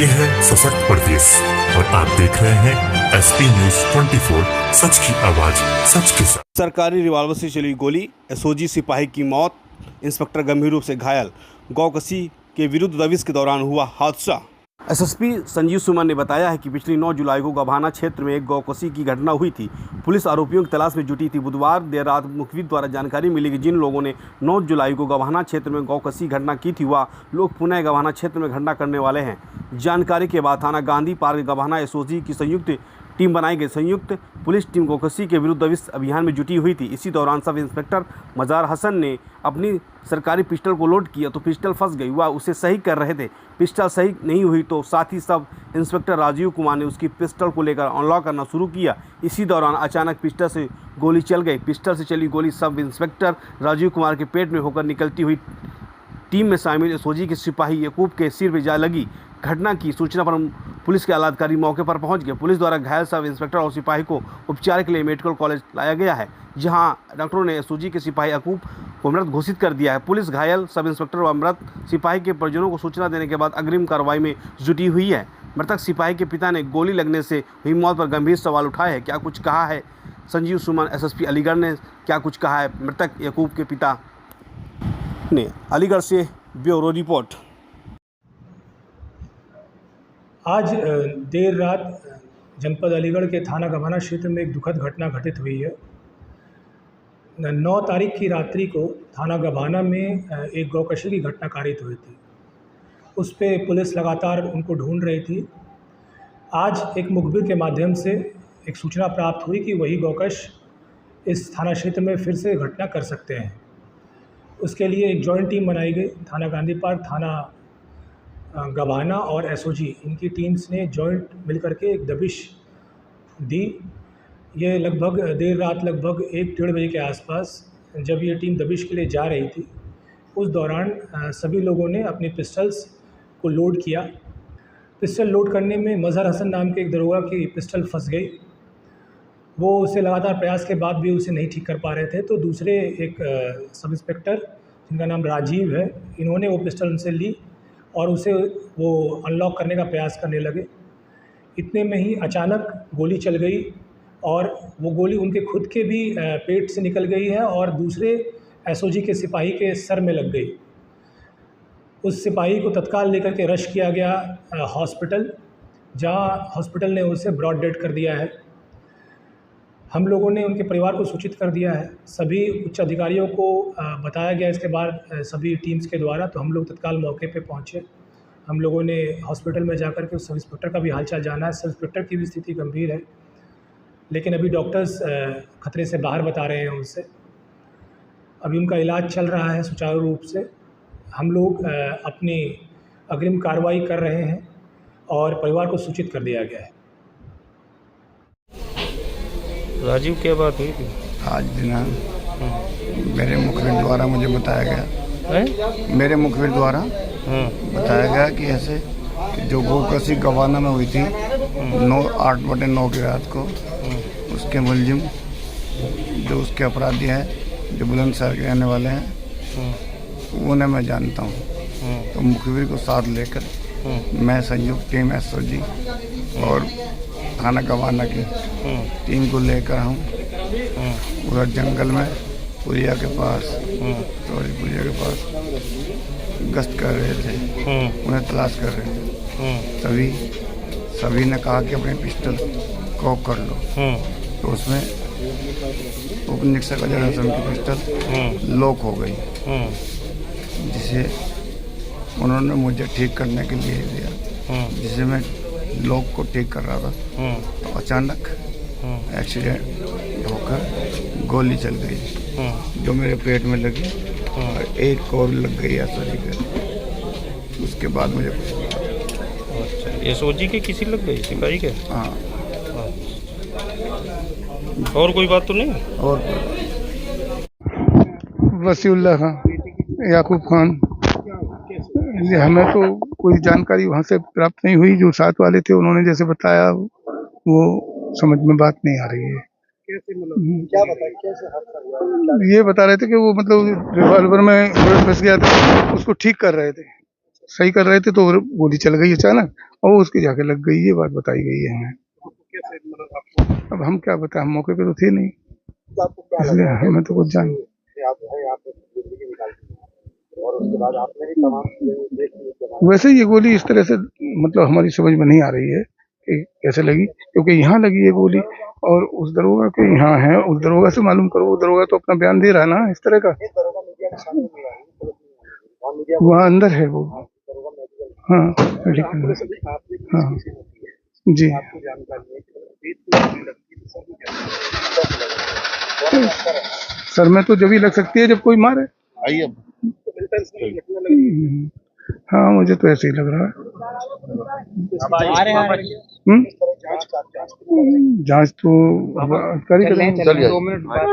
ये है सशक्त प्रदेश और आप देख रहे हैं एसपी न्यूज 24, सच की आवाज सच के साथ। सरकारी रिवॉल्वर से चली गोली, एसओजी सिपाही की मौत, इंस्पेक्टर गंभीर रूप से घायल। गौकसी के विरुद्ध दबिश के दौरान हुआ हादसा। एसएसपी संजीव सुमन ने बताया है कि पिछली 9 जुलाई को गभाना क्षेत्र में एक गौकसी की घटना हुई थी। पुलिस आरोपियों की तलाश में जुटी थी। बुधवार देर रात मुखबिर द्वारा जानकारी मिली कि जिन लोगों ने 9 जुलाई को गभाना क्षेत्र में गौकसी घटना की थी वह लोग पुनः गभाना क्षेत्र में घटना करने वाले हैं। जानकारी के बाद थाना गांधी पार्क गभाना एसओजी की संयुक्त टीम बनाई गई। संयुक्त पुलिस टीम गौकसी के विरुद्ध दबिश अभियान में जुटी हुई थी। इसी दौरान सब इंस्पेक्टर मजार हसन ने अपनी सरकारी पिस्टल को लोड किया तो पिस्टल फंस गई। वह उसे सही कर रहे थे। पिस्टल सही नहीं हुई तो साथ ही सब इंस्पेक्टर राजीव कुमार ने उसकी पिस्टल को लेकर अनलॉक करना शुरू किया। इसी दौरान अचानक पिस्टल से गोली चल गई। पिस्टल से चली गोली सब इंस्पेक्टर राजीव कुमार के पेट में होकर निकलती हुई टीम में शामिल एसओजी के सिपाही यकूब के सिर पर जा लगी। घटना की सूचना पर पुलिस के आला अधिकारी मौके पर पहुंच गए। पुलिस द्वारा घायल सब इंस्पेक्टर और सिपाही को उपचार के लिए मेडिकल कॉलेज लाया गया है, जहां डॉक्टरों ने एसओजी के सिपाही यकूब को मृत घोषित कर दिया है। पुलिस घायल सब इंस्पेक्टर व मृत सिपाही के परिजनों को सूचना देने के बाद अग्रिम कार्रवाई में जुटी हुई है। मृतक सिपाही के पिता ने गोली लगने से हुई मौत पर गंभीर सवाल उठाए हैं। क्या कुछ कहा है संजीव सुमन एसएसपी अलीगढ़ ने, क्या कुछ कहा है मृतक यकूब के पिता ने। अलीगढ़ से ब्यूरो रिपोर्ट। आज देर रात जनपद अलीगढ़ के थाना गभाना क्षेत्र में एक दुखद घटना घटित हुई है। 9 तारीख की रात्रि को थाना गभाना में एक गौकशी की घटना कारित हुई थी। उस पे पुलिस लगातार उनको ढूंढ रही थी। आज एक मुखबिर के माध्यम से एक सूचना प्राप्त हुई कि वही गौकश इस थाना क्षेत्र में फिर से घटना कर सकते हैं। उसके लिए एक जॉइंट टीम बनाई गई। थाना गांधी पार्क, थाना गभाना और एसओजी, इनकी टीम्स ने जॉइंट मिलकर के एक दबिश दी। ये लगभग देर रात लगभग 1-1:30 बजे के आसपास जब ये टीम दबिश के लिए जा रही थी, उस दौरान सभी लोगों ने अपनी पिस्टल्स को लोड किया। पिस्टल लोड करने में मज़हर हसन नाम के एक दरोगा की पिस्टल फंस गई। वो उसे लगातार प्रयास के बाद भी उसे नहीं ठीक कर पा रहे थे, तो दूसरे एक सब इंस्पेक्टर जिनका नाम राजीव है, इन्होंने वो पिस्टल उनसे ली और उसे वो अनलॉक करने का प्रयास करने लगे। इतने में ही अचानक गोली चल गई और वो गोली उनके खुद के भी पेट से निकल गई है और दूसरे एसओजी के सिपाही के सर में लग गई। उस सिपाही को तत्काल लेकर के रश किया गया हॉस्पिटल, जहाँ हॉस्पिटल ने उसे ब्रॉड डेड कर दिया है। हम लोगों ने उनके परिवार को सूचित कर दिया है। सभी उच्च अधिकारियों को बताया गया इसके बाद सभी टीम्स के द्वारा, तो हम लोग तत्काल मौके पे पहुंचे। हम लोगों ने हॉस्पिटल में जाकर के उस सब इंस्पेक्टर का भी हालचाल जाना है। सब इंस्पेक्टर की भी स्थिति गंभीर है, लेकिन अभी डॉक्टर्स खतरे से बाहर बता रहे हैं उनसे। अभी उनका इलाज चल रहा है सुचारू रूप से। हम लोग अपनी अग्रिम कार्रवाई कर रहे हैं और परिवार को सूचित कर दिया गया है। राजीव, क्या बात हुई थी आज दिन? मेरे मुखबिर द्वारा मुझे बताया गया है? मेरे मुखबिर द्वारा बताया गया कि ऐसे कि जो गौकसी गभाना में हुई थी 8/9 की रात को, उसके मुलजिम जो उसके अपराधी हैं, जो बुलंदशहर के रहने वाले हैं, उन्हें मैं जानता हूँ। तो मुखबिर को साथ लेकर मैं संयुक्त टीम एसओजी और थाना गभाना की टीम को लेकर हम उधर जंगल में पुलिया के पास गश्त कर रहे थे, उन्हें तलाश कर रहे थे। सभी ने कहा कि अपने पिस्टल कॉक कर लो, तो उसमें उप निरीक्षक अजय हसन की पिस्टल लॉक हो गई, जिसे उन्होंने मुझे ठीक करने के लिए दिया। जिसे मैं लॉक को ठीक कर रहा था तो अचानक एक्सीडेंट होकर गोली चल गई, जो मेरे पेट में लगी और एक और लग गई एसओजी के। उसके बाद मुझे अच्छा, एसओजी के किसी लग गई, सिपाही के? हाँ। और कोई बात तो नहीं? और वसीउल्लाह खान, याकूब खान, हमें तो कोई जानकारी वहाँ से प्राप्त नहीं हुई। जो साथ वाले थे उन्होंने जैसे बताया वो समझ में बात नहीं आ रही है। क्या बताया, कैसे हादसा हुआ? ये बता रहे थे कि वो मतलब रिवॉल्वर में बुलेट फंस गया था, उसको ठीक कर रहे थे। सही कर रहे थे तो गोली चल गई अचानक और वो उसके जाके लग गई, ये बात बताई गई है हमें। कैसे मतलब आपको अब हम क्या बताएं, हम मौके पे तो थे नहीं, तो आपको क्या इसलिए लगा हमें तो कुछ जान। कि आप है यहाँ पे जिंदगी निकाल दी और उसके बाद आपने भी तमाम चीजें देख ली उसके बाद वैसे ये गोली इस तरह से मतलब हमारी समझ में नहीं आ रही है कि कैसे लगी, क्योंकि यहाँ लगी है गोली और उस दरोगा के यहाँ है, उस दरोगा से मालूम करो, वो दरोगा तो अपना बयान दे रहा है ना इस तरह का। इस दरोगा मीडिया के सामने नहीं आई, पुलिस नहीं आई और मीडिया वहाँ अंदर है वो। दरोगा मेडिकल हाँ आपको मेडिकल। सभी आपने हाँ किसी होती है जी। आपको जानकारी है कि बीच में लगती है सभी कैसे लगा सर में तो जब ही लग सकती है जब कोई मारे। आइए तो मिलता है घटना लग रही है हाँ मुझे तो ऐसे ही लग रहा है। जांच तो करी। 2 मिनट बाद